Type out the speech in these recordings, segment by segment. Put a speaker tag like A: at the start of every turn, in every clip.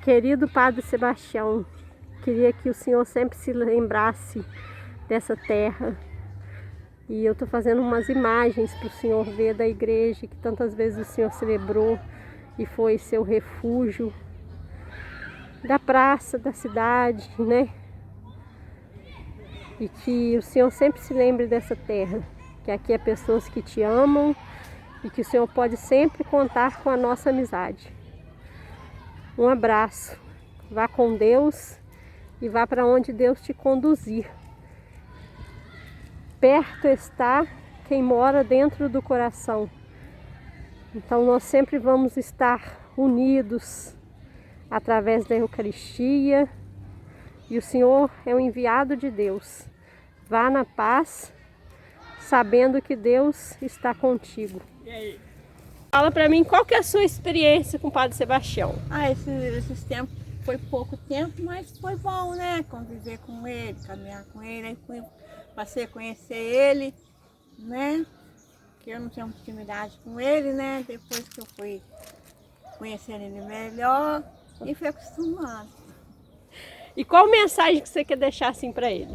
A: Querido Padre Sebastião, queria que o Senhor sempre se lembrasse dessa terra. E eu estou fazendo umas imagens para o Senhor ver da igreja que tantas vezes o Senhor celebrou e foi seu refúgio, da praça, da cidade, né? E que o Senhor sempre se lembre dessa terra, que aqui há pessoas que te amam e que o Senhor pode sempre contar com a nossa amizade. Um abraço, vá com Deus e vá para onde Deus te conduzir. Perto está quem mora dentro do coração. Então nós sempre vamos estar unidos através da Eucaristia. E o Senhor é o enviado de Deus. Vá na paz, sabendo que Deus está contigo.
B: E aí?
A: Fala pra mim, qual que é a sua experiência com o Padre Sebastião?
B: Esses tempos foi pouco tempo, mas foi bom, né? Conviver com ele, caminhar com ele, aí passei a conhecer ele, né? Que eu não tinha muita intimidade com ele, né? Depois que eu fui conhecendo ele melhor e fui acostumando.
A: E qual mensagem que você quer deixar assim pra ele?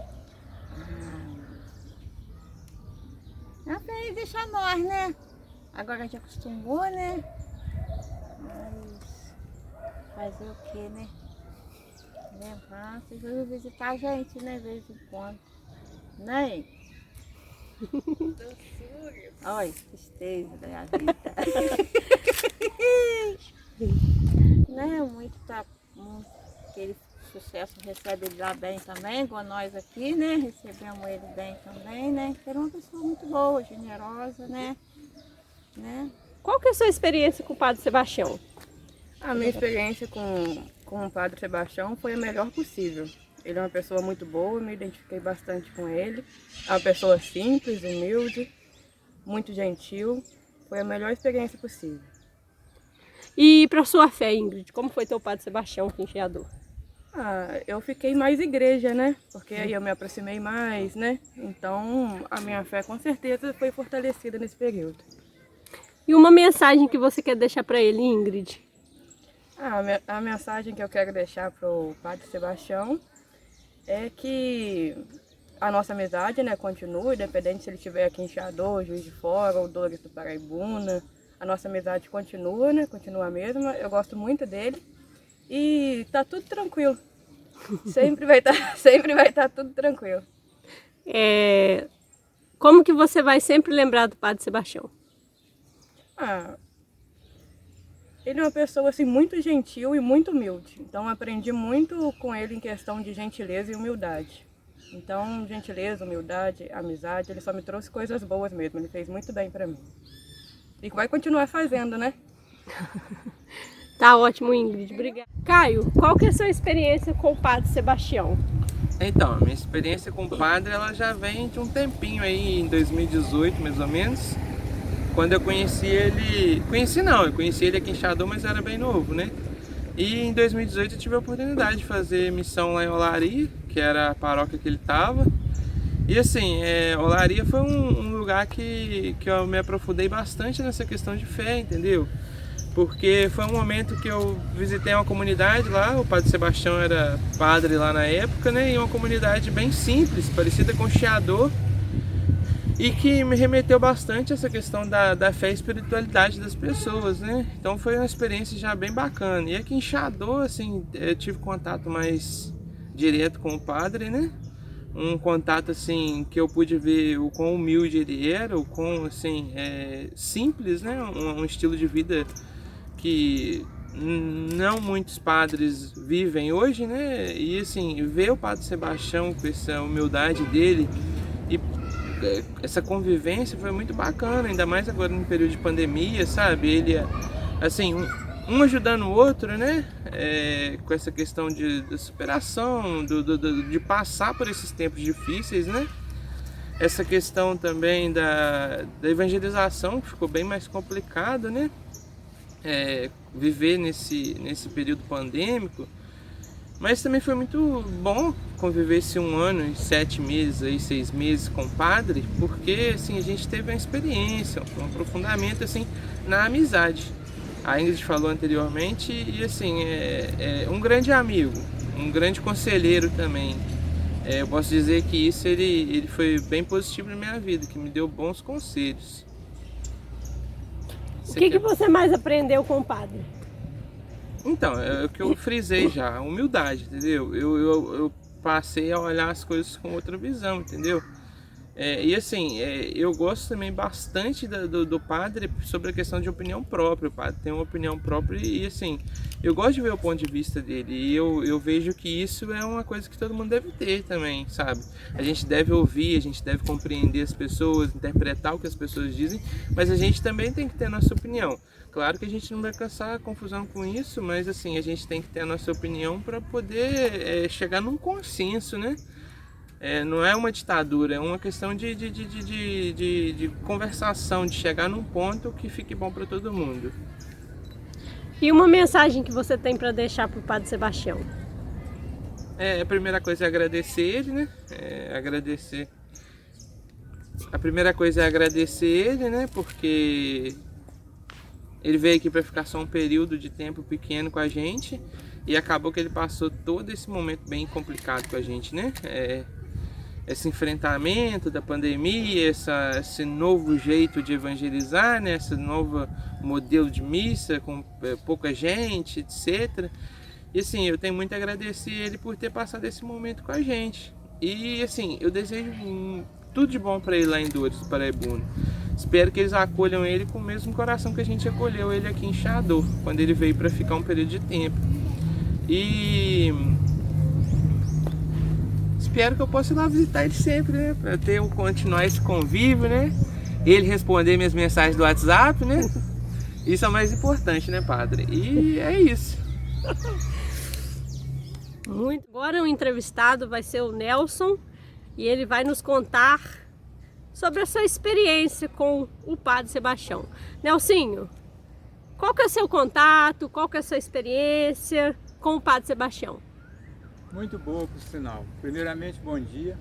B: É pra ele deixar nós, né? Agora a gente acostumou, né? Mas fazer o que, né? Levar, vocês vão visitar a gente, né? De vez em quando. Né? Olha, tristeza da minha vida. Né? Aquele sucesso recebe ele lá bem também, igual nós aqui, né? Recebemos ele bem também, né? Ele é uma pessoa muito boa, generosa, né?
A: Qual que é a sua experiência com o Padre Sebastião?
C: A minha experiência com o Padre Sebastião foi a melhor possível. Ele é uma pessoa muito boa, me identifiquei bastante com ele. É uma pessoa simples, humilde, muito gentil. Foi a melhor experiência possível.
A: E para sua fé, Ingrid, como foi teu Padre Sebastião Quincheador?
C: Eu fiquei mais igreja, né? Porque aí eu me aproximei mais, né? Então a minha fé com certeza foi fortalecida nesse período.
A: E uma mensagem que você quer deixar para ele, Ingrid?
C: A mensagem que eu quero deixar para o Padre Sebastião é que a nossa amizade, né, continue, independente se ele estiver aqui em Xador, Juiz de Fora ou Dores do Paraibuna. A nossa amizade continua, né, continua a mesma. Eu gosto muito dele e tá tudo tranquilo. Sempre vai estar tudo tranquilo.
A: Como que você vai sempre lembrar do Padre Sebastião?
C: Ele é uma pessoa assim, muito gentil e muito humilde. Então aprendi muito com ele em questão de gentileza e humildade. Então, gentileza, humildade, amizade, ele só me trouxe coisas boas mesmo. Ele fez muito bem para mim. E vai continuar fazendo, né?
A: Tá ótimo, Ingrid. Obrigada. Caio, qual que é a sua experiência com o Padre Sebastião?
D: Então, a minha experiência com o padre, ela já vem de um tempinho aí, em 2018 mais ou menos. Quando eu conheci ele... eu conheci ele aqui em Xador, mas era bem novo, né? E em 2018 eu tive a oportunidade de fazer missão lá em Olaria, que era a paróquia que ele estava. E assim, Olaria foi um lugar que eu me aprofundei bastante nessa questão de fé, entendeu? Porque foi um momento que eu visitei uma comunidade lá, o Padre Sebastião era padre lá na época, né? E uma comunidade bem simples, parecida com Xador, e que me remeteu bastante a essa questão da fé e espiritualidade das pessoas, né? Então foi uma experiência já bem bacana. E aqui em Xador, assim, eu tive contato mais direto com o padre, né? Um contato, assim, que eu pude ver o quão humilde ele era, o quão, assim, simples, né? Um estilo de vida que não muitos padres vivem hoje, né? E, assim, ver o Padre Sebastião com essa humildade dele e essa convivência foi muito bacana, ainda mais agora no período de pandemia, sabe? Ele, assim, um ajudando o outro, né? Com essa questão de superação, de passar por esses tempos difíceis, né? Essa questão também da evangelização, que ficou bem mais complicado, né? Viver nesse período pandêmico. Mas também foi muito bom conviver esse 1 ano e 7 meses, aí, 6 meses com o padre, porque assim, a gente teve uma experiência, um aprofundamento assim, na amizade. a Ingrid falou anteriormente, e assim, é um grande amigo, um grande conselheiro também. Eu posso dizer que isso ele foi bem positivo na minha vida, que me deu bons conselhos.
A: O que você mais aprendeu com o padre?
D: Então, é o que eu frisei já, a humildade, entendeu? Eu passei a olhar as coisas com outra visão, entendeu? E assim, eu gosto também bastante do padre sobre a questão de opinião própria. O padre tem uma opinião própria e assim, eu gosto de ver o ponto de vista dele. E eu vejo que isso é uma coisa que todo mundo deve ter também, sabe? A gente deve ouvir, a gente deve compreender as pessoas, interpretar o que as pessoas dizem, mas a gente também tem que ter a nossa opinião. Claro que a gente não vai causar confusão com isso, mas assim, a gente tem que ter a nossa opinião para poder chegar num consenso, né? Não é uma ditadura, é uma questão de conversação, de chegar num ponto que fique bom para todo mundo.
A: E uma mensagem que você tem para deixar para o Padre Sebastião?
D: A primeira coisa é agradecer ele, né? A primeira coisa é agradecer ele, né? Porque ele veio aqui para ficar só um período de tempo pequeno com a gente e acabou que ele passou todo esse momento bem complicado com a gente, né? Esse enfrentamento da pandemia, esse novo jeito de evangelizar, né? Esse novo modelo de missa com pouca gente, etc. E assim, eu tenho muito a agradecer ele por ter passado esse momento com a gente. E assim, eu desejo tudo de bom para ele lá em Dores, Paraibuna. Espero que eles acolham ele com o mesmo coração que a gente acolheu ele aqui em Chador, quando ele veio para ficar um período de tempo. E espero que eu possa ir lá visitar ele sempre, né? Para continuar esse convívio, né? Ele responder minhas mensagens do WhatsApp, né? Isso é o mais importante, né, padre? E é isso.
A: Muito. Agora o entrevistado vai ser o Nelson e ele vai nos contar sobre a sua experiência com o Padre Sebastião. Nelsinho, qual que é o seu contato, qual que é a sua experiência com o Padre Sebastião?
E: Muito boa, por sinal. Primeiramente, bom dia.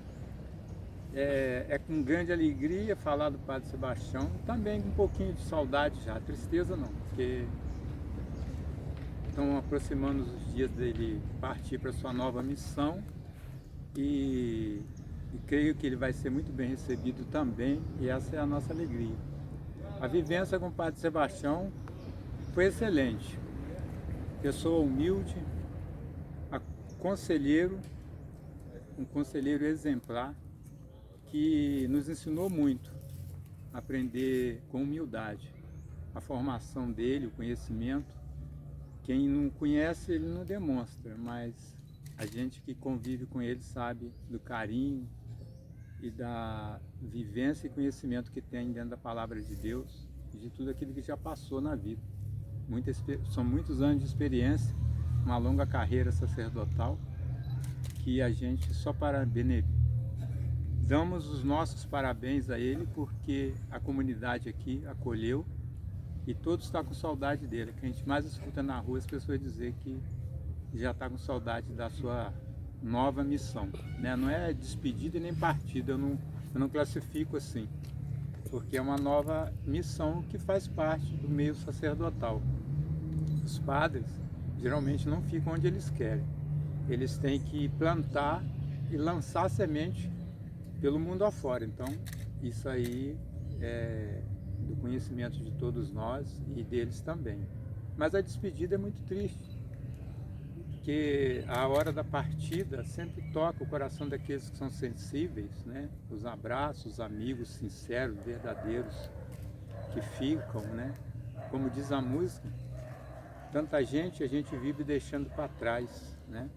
E: É com grande alegria falar do Padre Sebastião, também com um pouquinho de saudade já, tristeza não, porque estão aproximando os dias dele partir para sua nova missão e creio que ele vai ser muito bem recebido também, e essa é a nossa alegria. A vivência com o Padre Sebastião foi excelente. Pessoa humilde, um conselheiro exemplar, que nos ensinou muito a aprender com humildade. A formação dele, o conhecimento, quem não conhece ele não demonstra, mas a gente que convive com ele sabe do carinho e da vivência e conhecimento que tem dentro da palavra de Deus e de tudo aquilo que já passou na vida. São muitos anos de experiência, uma longa carreira sacerdotal, que a gente só damos os nossos parabéns a ele, porque a comunidade aqui acolheu e todos estão com saudade dele. O que a gente mais escuta na rua, as pessoas dizer que já está com saudade da sua nova missão, né? Não é despedida nem partida, eu não classifico assim, porque é uma nova missão que faz parte do meio sacerdotal. Os padres geralmente não ficam onde eles querem, eles têm que plantar e lançar semente pelo mundo afora. Então isso aí é do conhecimento de todos nós e deles também. Mas a despedida é muito triste, porque a hora da partida sempre toca o coração daqueles que são sensíveis, né? Os abraços, os amigos sinceros, verdadeiros que ficam, né? Como diz a música, tanta gente a gente vive deixando para trás, né?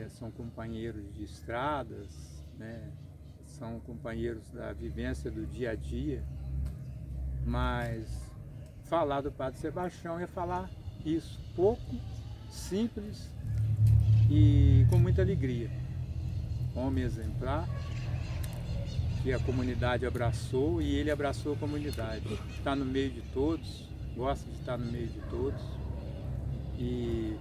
E: São companheiros de estradas, né? São companheiros da vivência do dia a dia, mas falar do Padre Sebastião é falar isso, pouco, simples e com muita alegria. Homem exemplar, que a comunidade abraçou e ele abraçou a comunidade. Está no meio de todos, gosta de estar no meio de todos, e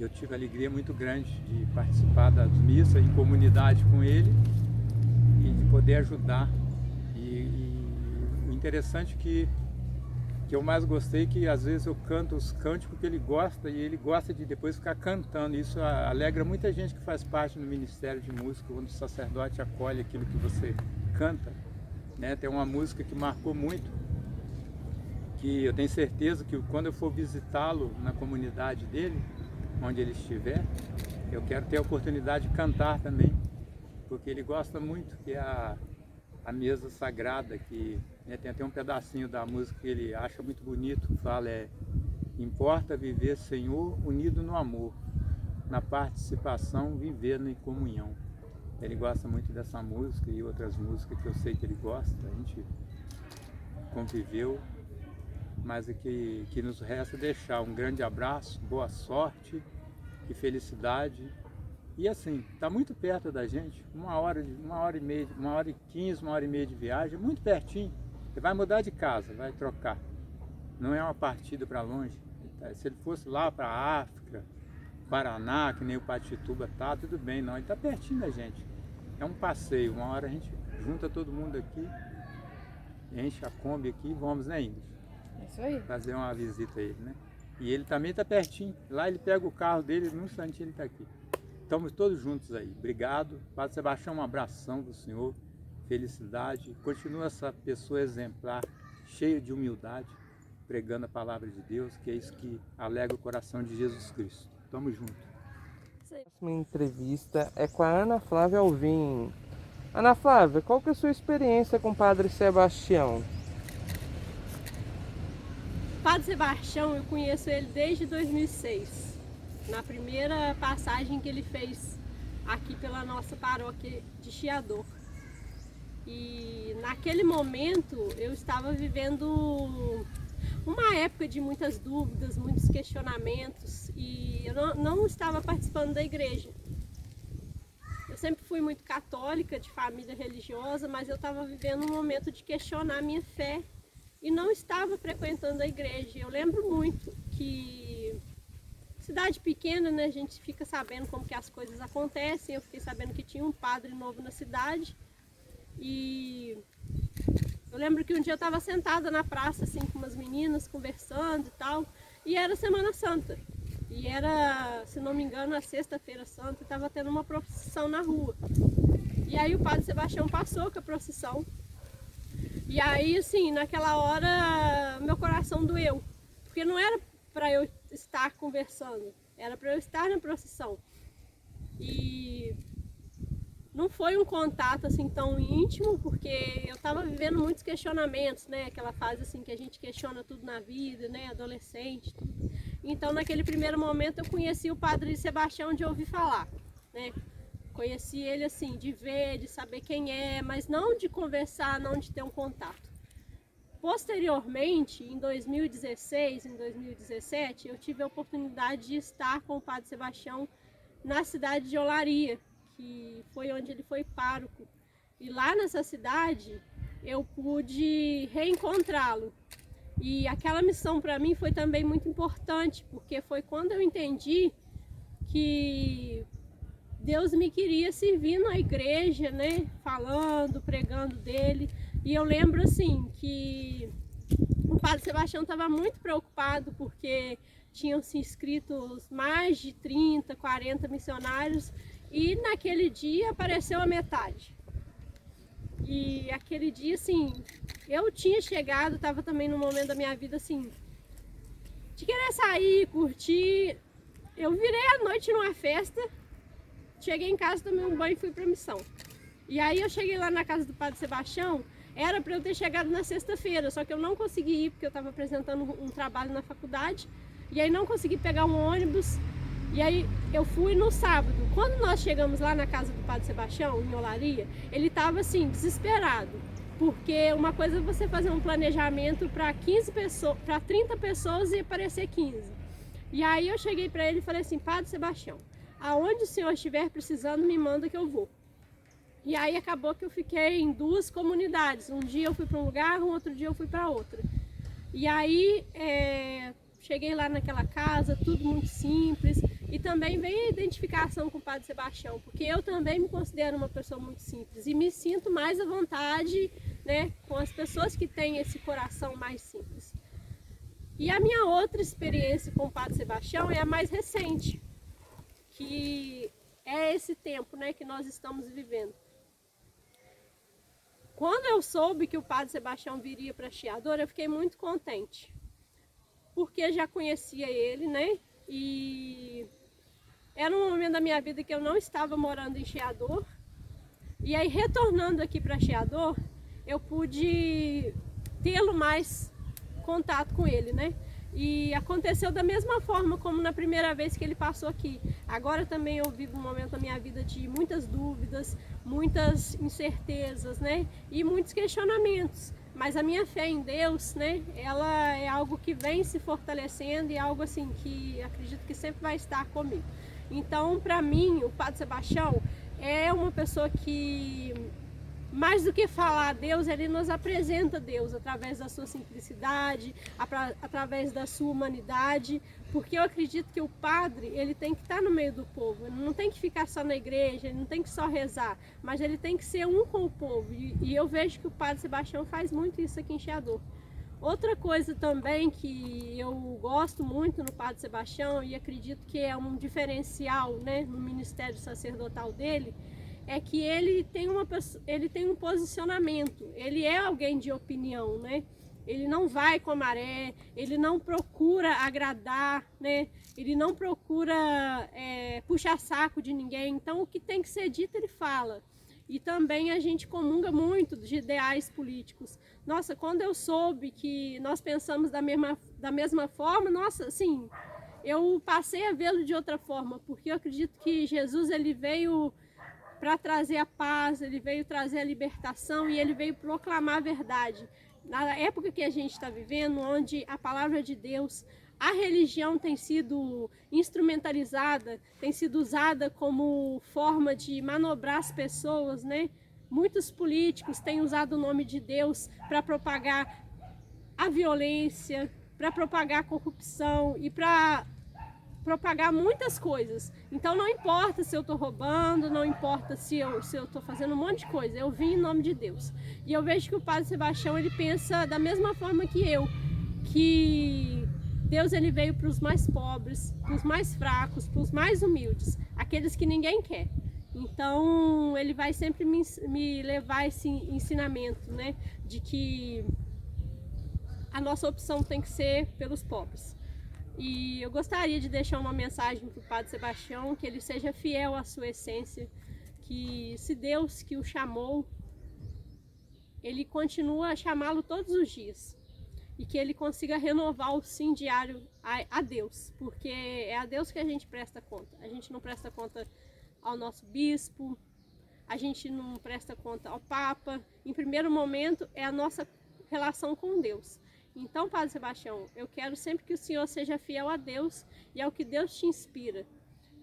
E: eu tive alegria muito grande de participar das missas em comunidade com ele e de poder ajudar. E o interessante é que que eu mais gostei, que às vezes eu canto os cânticos que ele gosta e ele gosta de depois ficar cantando. Isso alegra muita gente que faz parte do Ministério de Música, quando o sacerdote acolhe aquilo que você canta, né? Tem uma música que marcou muito, que eu tenho certeza que quando eu for visitá-lo na comunidade dele, onde ele estiver, eu quero ter a oportunidade de cantar também, porque ele gosta muito, que é a mesa sagrada, que, né, tem até um pedacinho da música que ele acha muito bonito, que fala importa viver, Senhor, unido no amor, na participação, vivendo em comunhão. Ele gosta muito dessa música e outras músicas que eu sei que ele gosta, a gente conviveu, mas o que nos resta é deixar um grande abraço, boa sorte e felicidade. E assim, está muito perto da gente, uma hora e meia, 1h15, 1h30 de viagem, muito pertinho. Ele vai mudar de casa, vai trocar. Não é uma partida para longe. Se ele fosse lá para a África, Paraná, que nem o Patituba tá, tudo bem, não. Ele está pertinho da gente. É um passeio, uma hora a gente junta todo mundo aqui, enche a Kombi aqui e vamos, né, Ingrid?
C: Isso aí.
E: Fazer uma visita a ele, né? E ele também está pertinho. Lá ele pega o carro dele, num instantinho ele está aqui. Estamos todos juntos aí. Obrigado. Padre Sebastião, um abração do senhor. Felicidade. Continua essa pessoa exemplar, cheia de humildade, pregando a palavra de Deus, que é isso que alegra o coração de Jesus Cristo. Tamo junto.
D: A próxima entrevista é com a Ana Flávia Alvim. Ana Flávia, qual que é a sua experiência com o Padre Sebastião?
A: Padre Sebastião, eu conheço ele desde 2006. Na primeira passagem que ele fez aqui pela nossa paróquia de Chiador. E naquele momento eu estava vivendo uma época de muitas dúvidas, muitos questionamentos, e eu não estava participando da igreja. Eu sempre fui muito católica, de família religiosa, mas eu estava vivendo um momento de questionar a minha fé e não estava frequentando a igreja. Eu lembro muito que cidade pequena, né, a gente fica sabendo como que as coisas acontecem. Eu fiquei sabendo que tinha um padre novo na cidade e eu lembro que um dia eu estava sentada na praça assim com umas meninas conversando e tal, e era Semana Santa e era, se não me engano, a Sexta-feira Santa, e estava tendo uma procissão na rua. E aí o Padre Sebastião passou com a procissão e aí assim, naquela hora meu coração doeu, porque não era para eu estar conversando, era para eu estar na procissão. E não foi um contato assim tão íntimo, porque eu estava vivendo muitos questionamentos, né? Aquela fase assim que a gente questiona tudo na vida, né? Adolescente, tudo. Então naquele primeiro momento eu conheci o Padre Sebastião de ouvir falar, né? Conheci ele assim, de ver, de saber quem é, mas não de conversar, não de ter um contato. Posteriormente, em 2016, em 2017, eu tive a oportunidade de estar com o Padre Sebastião na cidade de Olaria, que foi onde ele foi pároco. E lá nessa cidade eu pude reencontrá-lo. E aquela missão para mim foi também muito importante, porque foi quando eu entendi que Deus me queria servir na igreja, né? Falando, pregando dele. E eu lembro assim que o Padre Sebastião estava muito preocupado porque tinham se inscrito mais de 30, 40 missionários e naquele dia apareceu a metade. E aquele dia assim, eu tinha chegado, estava também num momento da minha vida assim, de querer sair, curtir. Eu virei à noite numa festa, cheguei em casa, tomei um banho e fui para a missão. E aí eu cheguei lá na casa do Padre Sebastião. Era para eu ter chegado na sexta-feira, só que eu não consegui ir porque eu estava apresentando um trabalho na faculdade. E aí não consegui pegar um ônibus. E aí eu fui no sábado. Quando nós chegamos lá na casa do Padre Sebastião, em Olaria, ele estava assim, desesperado. Porque uma coisa é você fazer um planejamento para 15 pessoas, para 30 pessoas e aparecer 15. E aí eu cheguei para ele e falei assim: Padre Sebastião, aonde o senhor estiver precisando, me manda que eu vou. E aí acabou que eu fiquei em duas comunidades. Um dia eu fui para um lugar, um outro dia eu fui para outra. E aí cheguei lá naquela casa, tudo muito simples. E também veio a identificação com o Padre Sebastião, porque eu também me considero uma pessoa muito simples. E me sinto mais à vontade, né, com as pessoas que têm esse coração mais simples. E a minha outra experiência com o Padre Sebastião é a mais recente, que é esse tempo, né, que nós estamos vivendo. Quando eu soube que o Padre Sebastião viria para Chiador, eu fiquei muito contente, porque já conhecia ele, né, e era um momento da minha vida que eu não estava morando em Chiador, e aí retornando aqui para Chiador, eu pude tê-lo mais contato com ele, né? E aconteceu da mesma forma como na primeira vez que ele passou aqui. Agora também eu vivo um momento da minha vida de muitas dúvidas, muitas incertezas, né? E muitos questionamentos. Mas a minha fé em Deus, né? Ela é algo que vem se fortalecendo e é algo assim que acredito que sempre vai estar comigo. Então, para mim, o Padre Sebastião é uma pessoa que, mais do que falar a Deus, ele nos apresenta Deus através da sua simplicidade, através da sua humanidade, porque eu acredito que o padre, ele tem que estar no meio do povo, ele não tem que ficar só na igreja, ele não tem que só rezar, mas ele tem que ser um com o povo, e eu vejo que o Padre Sebastião faz muito isso aqui em Chiador. Outra coisa também que eu gosto muito no Padre Sebastião, e acredito que é um diferencial, né, no ministério sacerdotal dele, é que ele tem um posicionamento, ele é alguém de opinião, né? Ele não vai com a maré, ele não procura agradar, né? Ele não procura puxar saco de ninguém, então o que tem que ser dito ele fala. E também a gente comunga muito de ideais políticos. Nossa, quando eu soube que nós pensamos da mesma forma, nossa, assim, eu passei a vê-lo de outra forma, porque eu acredito que Jesus, ele veio para trazer a paz, ele veio trazer a libertação e ele veio proclamar a verdade. Na época que a gente está vivendo, onde a palavra de Deus, a religião tem sido instrumentalizada, tem sido usada como forma de manobrar as pessoas, né? Muitos políticos têm usado o nome de Deus para propagar a violência, para propagar a corrupção e para propagar muitas coisas. Então não importa se eu estou roubando, não importa se eu estou fazendo um monte de coisa, eu vim em nome de Deus. E eu vejo que o Padre Sebastião, ele pensa da mesma forma que eu, que Deus, ele veio para os mais pobres, para os mais fracos, para os mais humildes, aqueles que ninguém quer. Então ele vai sempre me levar esse ensinamento, né, de que a nossa opção tem que ser pelos pobres. E eu gostaria de deixar uma mensagem para o Padre Sebastião, que ele seja fiel à sua essência, que se Deus que o chamou, ele continua a chamá-lo todos os dias, e que ele consiga renovar o sim diário a Deus, porque é a Deus que a gente presta conta. A gente não presta conta ao nosso bispo, a gente não presta conta ao Papa. Em primeiro momento é a nossa relação com Deus. Então, Padre Sebastião, eu quero sempre que o Senhor seja fiel a Deus e ao que Deus te inspira,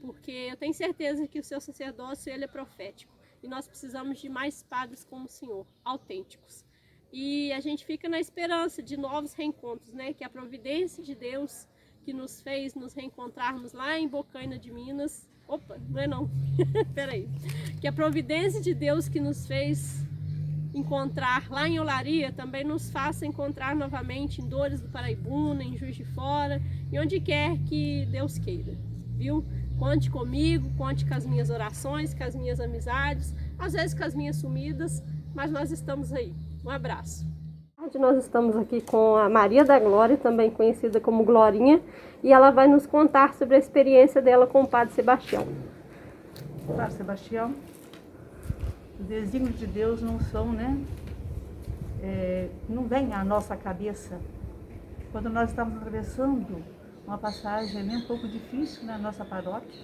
A: porque eu tenho certeza que o seu sacerdócio, ele é profético, e nós precisamos de mais padres como o Senhor, autênticos. E a gente fica na esperança de novos reencontros, né? Que a providência de Deus que nos fez nos reencontrarmos lá em Bocaina de Minas, opa, não é não, peraí, que a providência de Deus que nos fez encontrar lá em Olaria também nos faça encontrar novamente em Dores do Paraibuna, em Juiz de Fora, e onde quer que Deus queira, viu? Conte comigo, conte com as minhas orações, com as minhas amizades, às vezes com as minhas sumidas, mas nós estamos aí. Um abraço. Nós estamos aqui com a Maria da Glória, também conhecida como Glorinha, e ela vai nos contar sobre a experiência dela com o Padre Sebastião.
F: Padre Sebastião, os desígnios de Deus não são, né? Não vem à nossa cabeça. Quando nós estamos atravessando uma passagem um pouco difícil na nossa paróquia,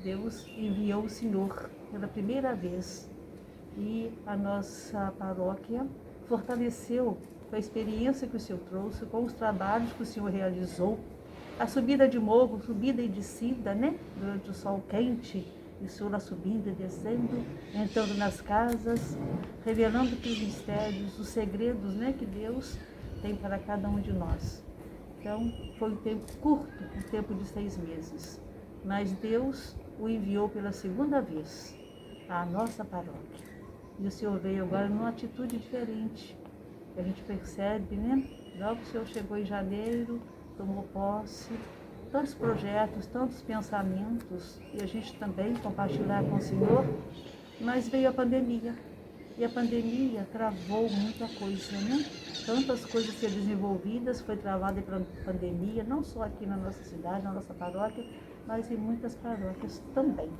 F: Deus enviou o Senhor pela primeira vez. E a nossa paróquia fortaleceu com a experiência que o Senhor trouxe, com os trabalhos que o Senhor realizou, a subida de morro, subida e descida, né? Durante o sol quente, e o Senhor subindo e descendo, entrando nas casas, revelando os mistérios, os segredos, né, que Deus tem para cada um de nós. Então, foi um tempo curto, um tempo de 6 meses, mas Deus o enviou pela segunda vez à nossa paróquia. E o Senhor veio agora numa atitude diferente. A gente percebe, né, Logo o Senhor chegou em janeiro, tomou posse, tantos projetos, tantos pensamentos, e a gente também compartilhar com o Senhor, mas veio a pandemia. E a pandemia travou muita coisa, né? Tantas coisas ser desenvolvidas, foi travada pela pandemia, não só aqui na nossa cidade, na nossa paróquia, mas em muitas paróquias também.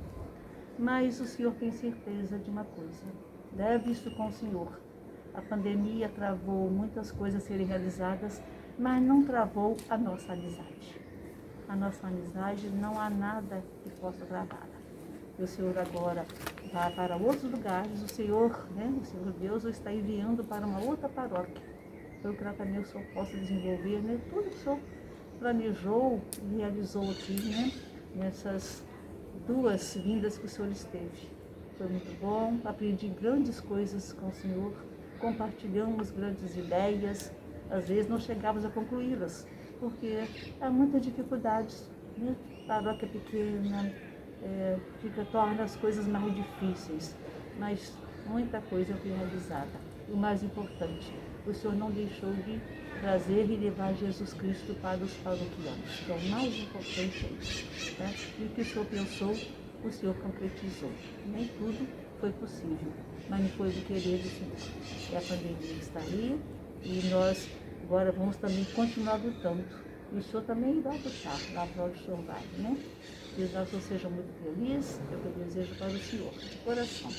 F: Mas o Senhor tem certeza de uma coisa, leve isso com o Senhor. A pandemia travou muitas coisas serem realizadas, mas não travou a nossa amizade. A nossa amizade não há nada que possa travá-la. E o Senhor agora vai para outros lugares, o Senhor Deus o está enviando para uma outra paróquia. Eu quero também o Senhor possa desenvolver, né, tudo que o Senhor planejou e realizou aqui, né, nessas 2 vindas que o Senhor esteve. Foi muito bom, aprendi grandes coisas com o Senhor, compartilhamos grandes ideias, às vezes não chegávamos a concluí-las, porque há muitas dificuldades, né? Paróquia pequena, torna as coisas mais difíceis, mas muita coisa foi realizada. E o mais importante, o Senhor não deixou de trazer e levar Jesus Cristo para os paroquianos. Então, o mais importante é isso, né? E o que o Senhor pensou, o Senhor concretizou. Nem tudo foi possível, mas não foi do querer do Senhor. E a pandemia está aí e nós agora vamos também continuar lutando. E o Senhor também vai lutar, lá para onde o Senhor vai, né? Desejo que o Senhor seja muito feliz, é o que eu desejo para o Senhor, de coração.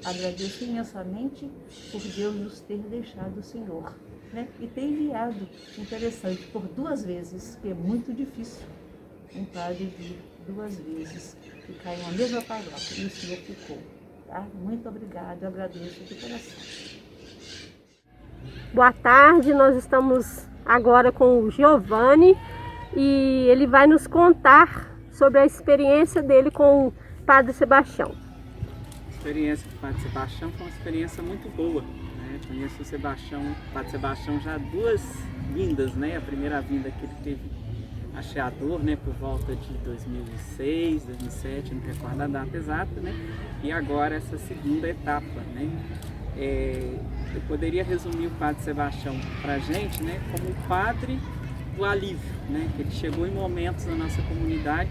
F: Agradeço imensamente por Deus nos ter deixado o Senhor, né? E ter enviado, interessante, por 2 vezes, que é muito difícil um padre vir 2 vezes, ficar em uma mesma paróquia, e o Senhor ficou, tá? Muito obrigada, eu agradeço de coração.
A: Boa tarde, nós estamos agora com o Giovanni e ele vai nos contar sobre a experiência dele com o Padre Sebastião.
G: A experiência com o Padre Sebastião foi uma experiência muito boa, né? Conheço o Padre Sebastião já 2 vindas, né? A primeira vinda que ele teve acheador, né? Por volta de 2006, 2007, não recordo a data exata, né? E agora essa segunda etapa, né? Eu poderia resumir o Padre Sebastião para a gente, né? Como o padre do alívio, né? Que ele chegou em momentos na nossa comunidade,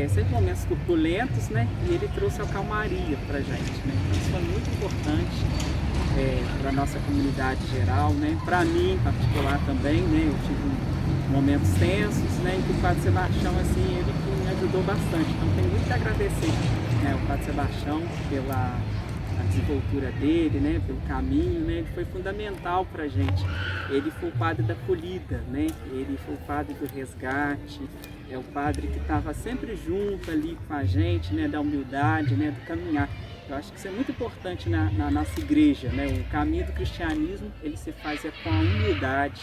G: sempre momentos turbulentos, né? E ele trouxe a calmaria para a gente, né? Isso foi muito importante para a nossa comunidade geral, né? Para mim em particular também, né? Eu tive momentos tensos, né? Em que o Padre Sebastião, assim, ele que me ajudou bastante. Então tenho muito que agradecer, né? O Padre Sebastião pela desenvoltura dele, né, pelo caminho, né, ele foi fundamental para a gente. Ele foi o padre da acolhida, né, ele foi o padre do resgate, é o padre que estava sempre junto ali com a gente, né, da humildade, né, do caminhar. Eu acho que isso é muito importante na nossa igreja, né, o caminho do cristianismo, ele se faz com a humildade,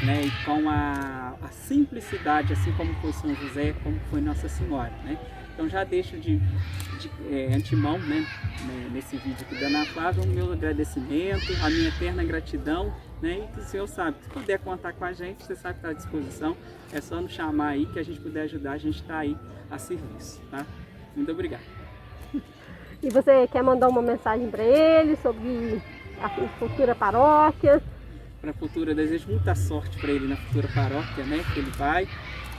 G: né, e com a simplicidade, assim como foi São José, como foi Nossa Senhora, né. Então já deixo de antemão, né, nesse vídeo aqui da Ana Flávia, o meu agradecimento, a minha eterna gratidão, né, e que o senhor sabe, se puder contar com a gente, você sabe que está à disposição, é só nos chamar aí, que a gente puder ajudar, a gente está aí a serviço, tá? Muito obrigado.
A: E você quer mandar uma mensagem para ele sobre a futura paróquia?
G: Para a futura, eu desejo muita sorte para ele na futura paróquia, né, que ele vai.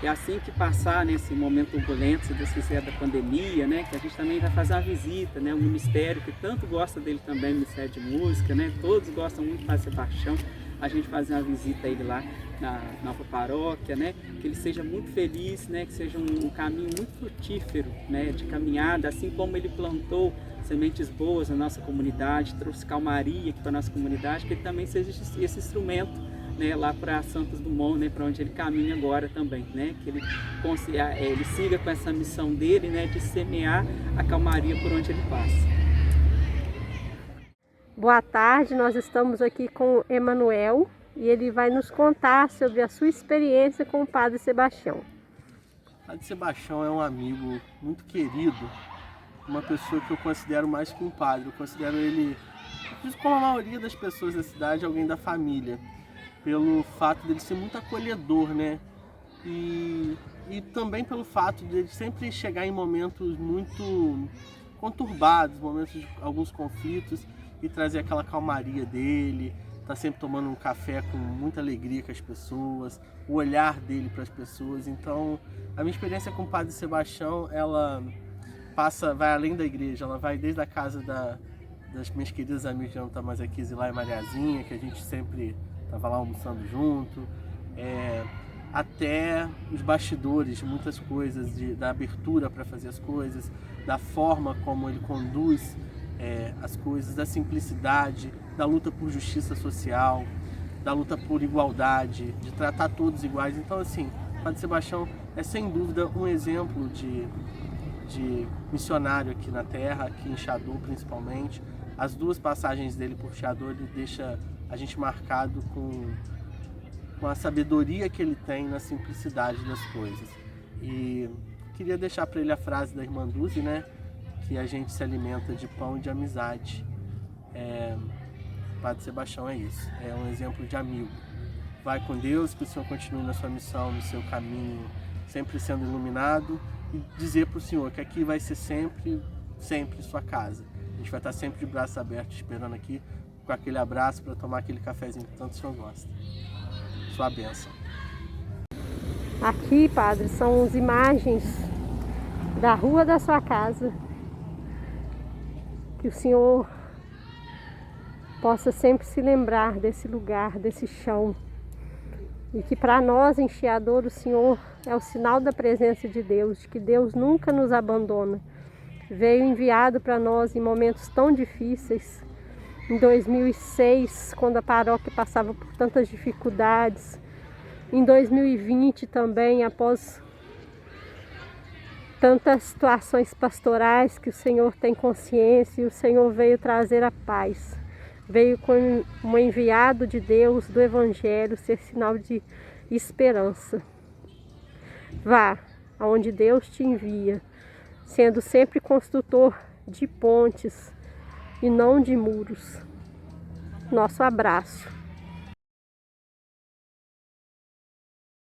G: E assim que passar nesse momento turbulento, se Deus quiser, da pandemia, né, que a gente também vai fazer uma visita, né, o ministério que tanto gosta dele também, o Ministério de Música, né, todos gostam muito do Padre Sebastião, a gente fazer uma visita a ele lá na nova paróquia, né, que ele seja muito feliz, né, que seja um caminho muito frutífero, né, de caminhada, assim como ele plantou sementes boas na nossa comunidade, trouxe calmaria aqui para a nossa comunidade, que ele também seja esse instrumento, né, lá para Santos Dumont, né, para onde ele caminha agora também, né, que ele siga com essa missão dele, né, de semear a calmaria por onde ele passa.
A: Boa tarde, nós estamos aqui com o Emanuel e ele vai nos contar sobre a sua experiência com o Padre Sebastião.
H: O Padre Sebastião é um amigo muito querido, uma pessoa que eu considero mais que um padre, eu considero ele, como a maioria das pessoas da cidade, alguém da família. Pelo fato dele ser muito acolhedor, né? E também pelo fato de ele sempre chegar em momentos muito conturbados, momentos de alguns conflitos, e trazer aquela calmaria dele, tá sempre tomando um café com muita alegria com as pessoas, o olhar dele para as pessoas. Então, a minha experiência com o Padre Sebastião, ela vai além da igreja, ela vai desde a casa das minhas queridas amigas que não estão mais aqui, Zilá e Mariazinha, que a gente sempre estava lá almoçando junto, até os bastidores, muitas coisas, da abertura para fazer as coisas, da forma como ele conduz as coisas, da simplicidade, da luta por justiça social, da luta por igualdade, de tratar todos iguais. Então, assim, o Padre Sebastião é sem dúvida um exemplo de missionário aqui na Terra, aqui em Xadô principalmente. As duas passagens dele por Xadô, ele deixa a gente marcado com a sabedoria que ele tem na simplicidade das coisas. E queria deixar para ele a frase da irmã Dulce, né? Que a gente se alimenta de pão e de amizade. O Padre Sebastião é isso, é um exemplo de amigo. Vai com Deus, que o Senhor continue na sua missão, no seu caminho, sempre sendo iluminado, e dizer para o Senhor que aqui vai ser sempre, sempre sua casa. A gente vai estar sempre de braços abertos, esperando aqui, com aquele abraço para tomar aquele cafezinho que tanto o Senhor gosta. Sua bênção.
A: Aqui, Padre, são as imagens da rua da sua casa. Que o Senhor possa sempre se lembrar desse lugar, desse chão. E que para nós, em Chiador, o Senhor é o sinal da presença de Deus, de que Deus nunca nos abandona. Veio enviado para nós em momentos tão difíceis. Em 2006, quando a paróquia passava por tantas dificuldades. Em 2020 também, após tantas situações pastorais que o Senhor tem consciência, e o Senhor veio trazer a paz. Veio como um enviado de Deus, do Evangelho, ser sinal de esperança. Vá aonde Deus te envia, sendo sempre construtor de pontes e não de muros. Nosso abraço.